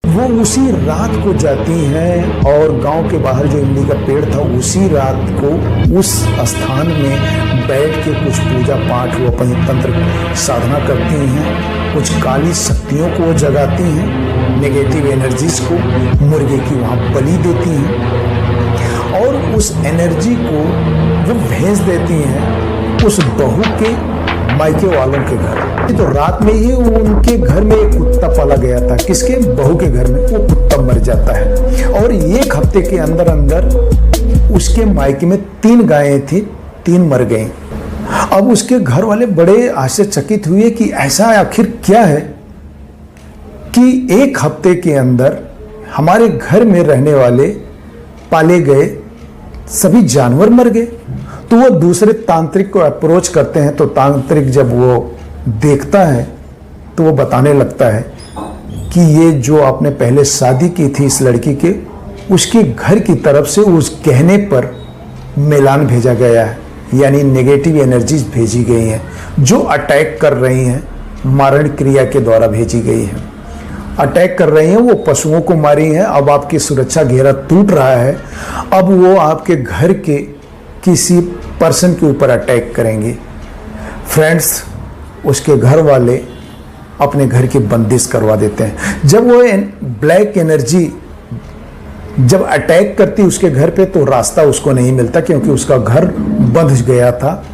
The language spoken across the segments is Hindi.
वो उसी रात को जाती हैं और गांव के बाहर जो इमली का पेड़ था उसी रात को उस स्थान में बैठ के कुछ पूजा पाठ वो अपनी तंत्र साधना करती हैं, कुछ काली शक्तियों को वो जगाती हैं, नेगेटिव एनर्जीज को मुर्गे की वहाँ बलि देती हैं और उस एनर्जी को वो भेज देती हैं उस बहू के मायके वालों के घर। तो रात में ही उनके घर में एक कुत्ता पाला गया था। किसके? बहू के घर में। वो कुत्ता मर जाता है और एक हफ्ते के अंदर अंदर उसके मायके में 3 गायें थी, 3 मर गईं। अब उसके घर वाले बड़े आश्चर्यचकित हुए कि ऐसा आखिर क्या है कि एक हफ्ते के अंदर हमारे घर में रहने वाले पाले गए सभी जानवर मर गए। तो वो दूसरे तांत्रिक को अप्रोच करते हैं। तो तांत्रिक जब वो देखता है तो वो बताने लगता है कि ये जो आपने पहले शादी की थी इस लड़की के, उसके घर की तरफ से उस कहने पर मेलान भेजा गया है, यानी नेगेटिव एनर्जीज भेजी गई हैं जो अटैक कर रही हैं, मारण क्रिया के द्वारा भेजी गई हैं। अटैक कर रही हैं, वो पशुओं को मारी हैं। अब आपकी सुरक्षा घेरा टूट रहा है। अब वो आपके घर के किसी पर्सन के ऊपर अटैक करेंगे। फ्रेंड्स, उसके घर वाले अपने घर की बंदिश करवा देते हैं। जब वो ब्लैक एनर्जी जब अटैक करती उसके घर पे तो रास्ता उसको नहीं मिलता, क्योंकि उसका घर बंध गया था,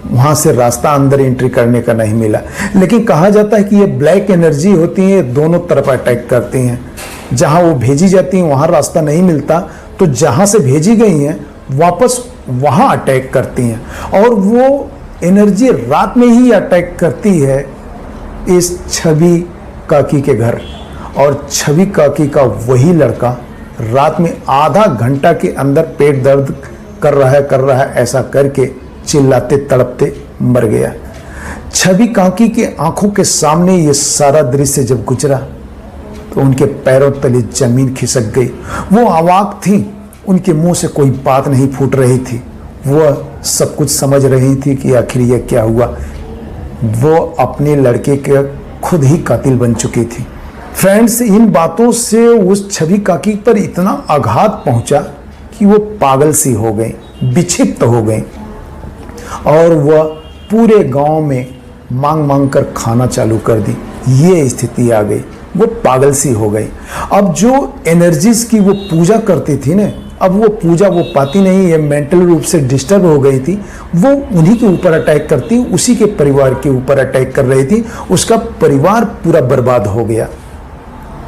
वहां से रास्ता अंदर एंट्री करने का नहीं मिला। लेकिन कहा जाता है कि ये ब्लैक एनर्जी होती है, दोनों तरफ अटैक करती हैं। जहां वो भेजी जाती हैं वहां रास्ता नहीं मिलता, तो जहां से भेजी गई हैं वापस वहां अटैक करती हैं। और वो एनर्जी रात में ही अटैक करती है इस छवि काकी के घर। और छवि काकी का वही लड़का रात में आधा घंटा के अंदर पेट दर्द कर रहा है ऐसा करके चिल्लाते तड़पते मर गया। छवि काकी के आंखों के सामने ये सारा दृश्य जब गुजरा तो उनके पैरों तले जमीन खिसक गई। वो अवाक थी, उनके मुंह से कोई बात नहीं फूट रही थी। वह सब कुछ समझ रही थी कि आखिर यह क्या हुआ। वो अपने लड़के के खुद ही कातिल बन चुकी थी। फ्रेंड्स, इन बातों से उस छवि काकी पर इतना आघात पहुंचा कि वो पागल सी हो गई, विक्षिप्त हो गई और वह पूरे गांव में मांग मांग कर खाना चालू कर दी। ये स्थिति आ गई, वो पागल सी हो गई। अब जो एनर्जीज की वो पूजा करती थी ना, अब वो पूजा वो पाती नहीं है, मेंटल रूप से डिस्टर्ब हो गई थी। वो उन्हीं के ऊपर अटैक करती, उसी के परिवार के ऊपर अटैक कर रही थी। उसका परिवार पूरा बर्बाद हो गया।